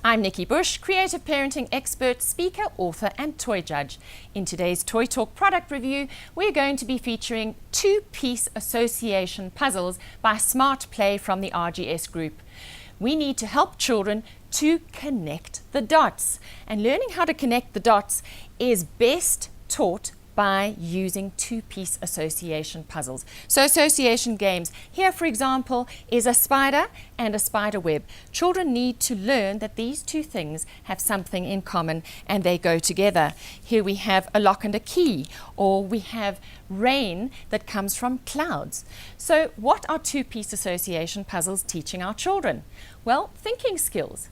I'm Nikki Bush, creative parenting expert, speaker, author and toy judge. In today's Toy Talk product review, we're going to be featuring two-piece association puzzles by Smart Play from the RGS group. We need to help children to connect the dots, and learning how to connect the dots is best taught by using two-piece association puzzles. So association games. Here, for example, is a spider and a spider web. Children need to learn that these two things have something in common and they go together. Here we have a lock and a key, or we have rain that comes from clouds. So what are two-piece association puzzles teaching our children? Well, thinking skills,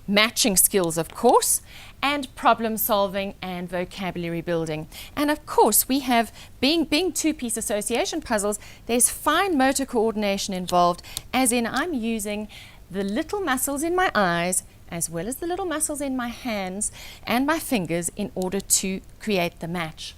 matching skills, of course, and problem solving and vocabulary building. And of course, we have, being two-piece association puzzles, there's fine motor coordination involved, as in I'm using the little muscles in my eyes as well as the little muscles in my hands and my fingers in order to create the match.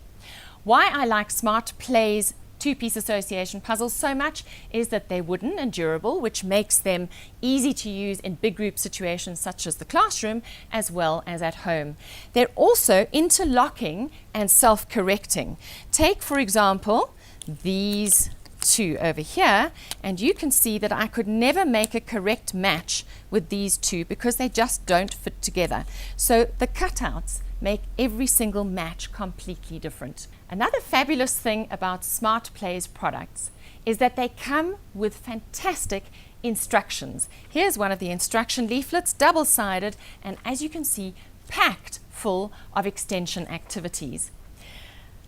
Why I like Smart Play's two-piece association puzzles so much is that they're wooden and durable, which makes them easy to use in big group situations such as the classroom as well as at home. They're also interlocking and self-correcting. Take, for example, these two over here, and you can see that I could never make a correct match with these two because they just don't fit together. So the cutouts make every single match completely different. Another fabulous thing about Smart Play's products is that they come with fantastic instructions. Here's one of the instruction leaflets, double-sided, and as you can see, packed full of extension activities.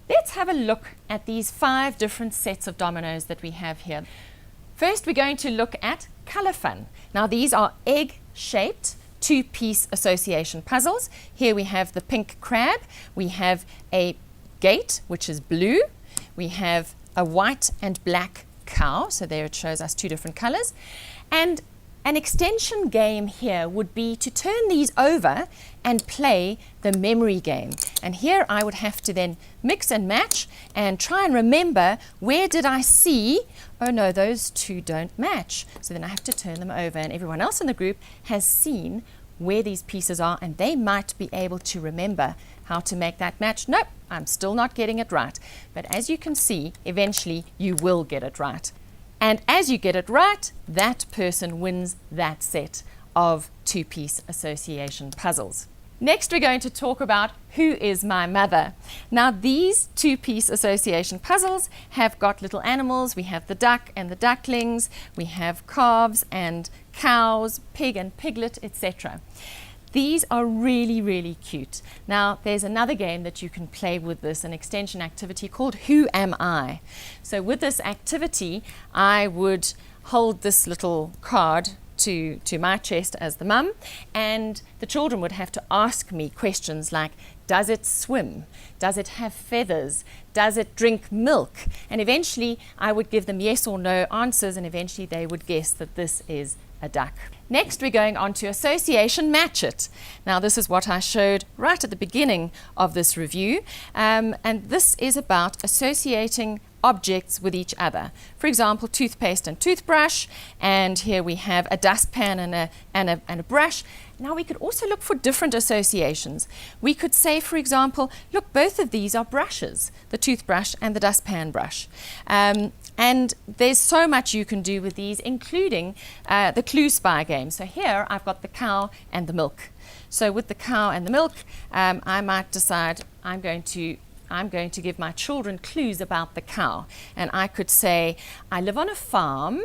Let's have a look at these 5 different sets of dominoes that we have here. First, we're going to look at Color Fun. Now, these are egg-shaped two-piece association puzzles. Here we have the pink crab, we have a gate which is blue, we have a white and black cow, so there it shows us 2 different colors, and an extension game here would be to turn these over and play the memory game. And here I would have to then mix and match and try and remember, where did I see, oh no, those 2 don't match. So then I have to turn them over, and everyone else in the group has seen where these pieces are and they might be able to remember how to make that match. Nope, I'm still not getting it right. But as you can see, eventually you will get it right. And as you get it right, that person wins that set of two-piece association puzzles. Next, we're going to talk about Who is My Mother? Now, these two-piece association puzzles have got little animals. We have the duck and the ducklings. We have calves and cows, pig and piglet, etc. These are really, really cute. Now, there's another game that you can play with this, an extension activity called Who Am I? So with this activity, I would hold this little card to my chest as the mum, and the children would have to ask me questions like, does it swim? Does it have feathers? Does it drink milk? And eventually I would give them yes or no answers, and eventually they would guess that this is a duck. Next, we're going on to Association Match It. Now, this is what I showed right at the beginning of this review, and this is about associating objects with each other. For example, toothpaste and toothbrush, and here we have a dustpan and a brush. Now, we could also look for different associations. We could say, for example, look, both of these are brushes, the toothbrush and the dustpan brush. And there's so much you can do with these, including the Clue Spy game. So here I've got the cow and the milk. So with the cow and the milk, I might decide I'm going to give my children clues about the cow. And I could say, I live on a farm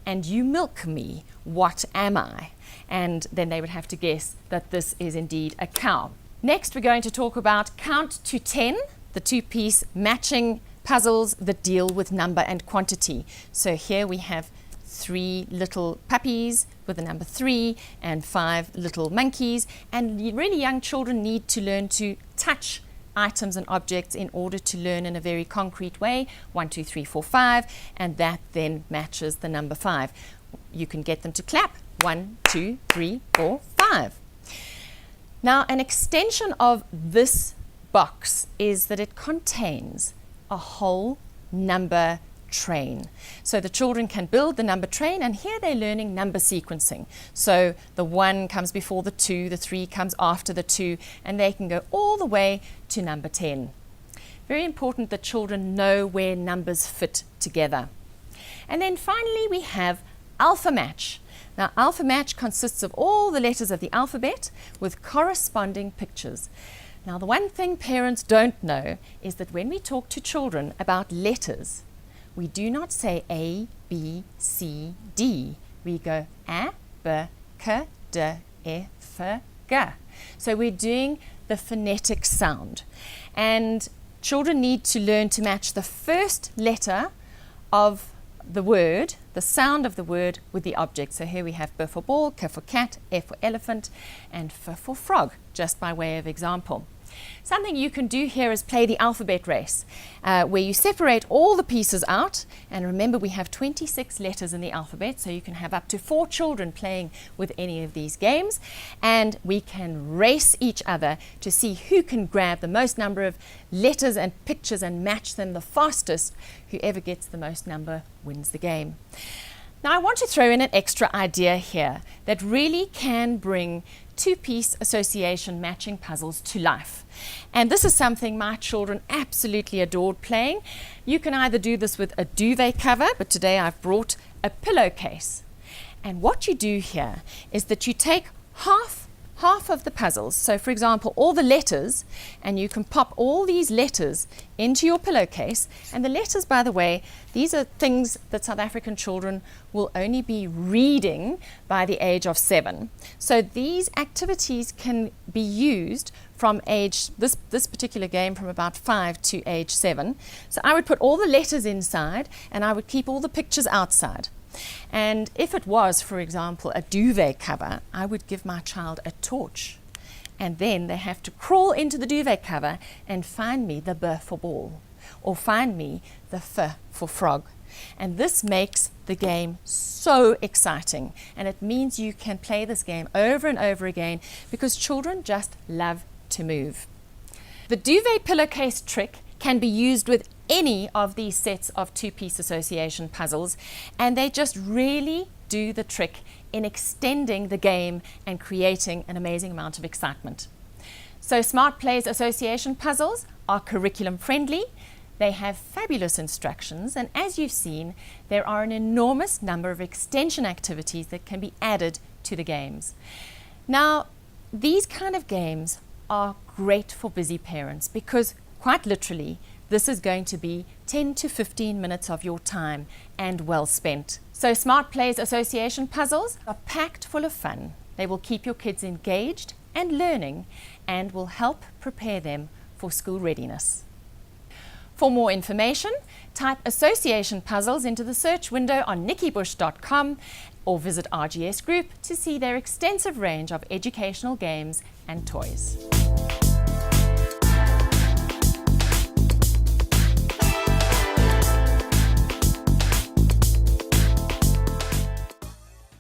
and you milk me. What am I? And then they would have to guess that this is indeed a cow. Next, we're going to talk about Count to 10, the two-piece matching puzzles that deal with number and quantity. So here we have 3 little puppies with the number 3 and 5 little monkeys. And really young children need to learn to touch items and objects in order to learn in a very concrete way. 1, 2, 3, 4, 5, and that then matches the number 5. You can get them to clap. 1, 2, 3, 4, 5. Now, an extension of this box is that it contains a whole number train. So the children can build the number train, and here they're learning number sequencing. So the 1 comes before the 2, the 3 comes after the 2, and they can go all the way to number 10. Very important that children know where numbers fit together. And then finally we have Alpha Match. Now, Alpha Match consists of all the letters of the alphabet with corresponding pictures. Now, the one thing parents don't know is that when we talk to children about letters, we do not say A, B, C, D. We go A, B, K, D, E, F, G. So we're doing the phonetic sound. And children need to learn to match the first letter of the word, the sound of the word, with the object. So here we have B for ball, K for cat, F for elephant, and F for frog, just by way of example. Something you can do here is play the alphabet race, where you separate all the pieces out. And remember, we have 26 letters in the alphabet, so you can have up to 4 children playing with any of these games. And we can race each other to see who can grab the most number of letters and pictures and match them the fastest. Whoever gets the most number wins the game. Now, I want to throw in an extra idea here that really can bring two-piece association matching puzzles to life. And this is something my children absolutely adored playing. You can either do this with a duvet cover, but today I've brought a pillowcase. And what you do here is that you take half of the puzzles, so for example all the letters, and you can pop all these letters into your pillowcase. And the letters, by the way, these are things that South African children will only be reading by the age of 7. So these activities can be used from age, this particular game, from about 5 to age 7. So I would put all the letters inside and I would keep all the pictures outside. And if it was, for example, a duvet cover, I would give my child a torch. And then they have to crawl into the duvet cover and find me the B for ball, or find me the F for frog. And this makes the game so exciting. And it means you can play this game over and over again because children just love to move. The duvet pillowcase trick can be used with any of these sets of two-piece association puzzles, and they just really do the trick in extending the game and creating an amazing amount of excitement. So Smart Plays association puzzles are curriculum friendly. They have fabulous instructions, and as you've seen, there are an enormous number of extension activities that can be added to the games. Now, these kind of games are great for busy parents because, quite literally, this is going to be 10 to 15 minutes of your time and well spent. So Smart Plays association puzzles are packed full of fun. They will keep your kids engaged and learning and will help prepare them for school readiness. For more information, type association puzzles into the search window on nikkibush.com or visit RGS Group to see their extensive range of educational games and toys.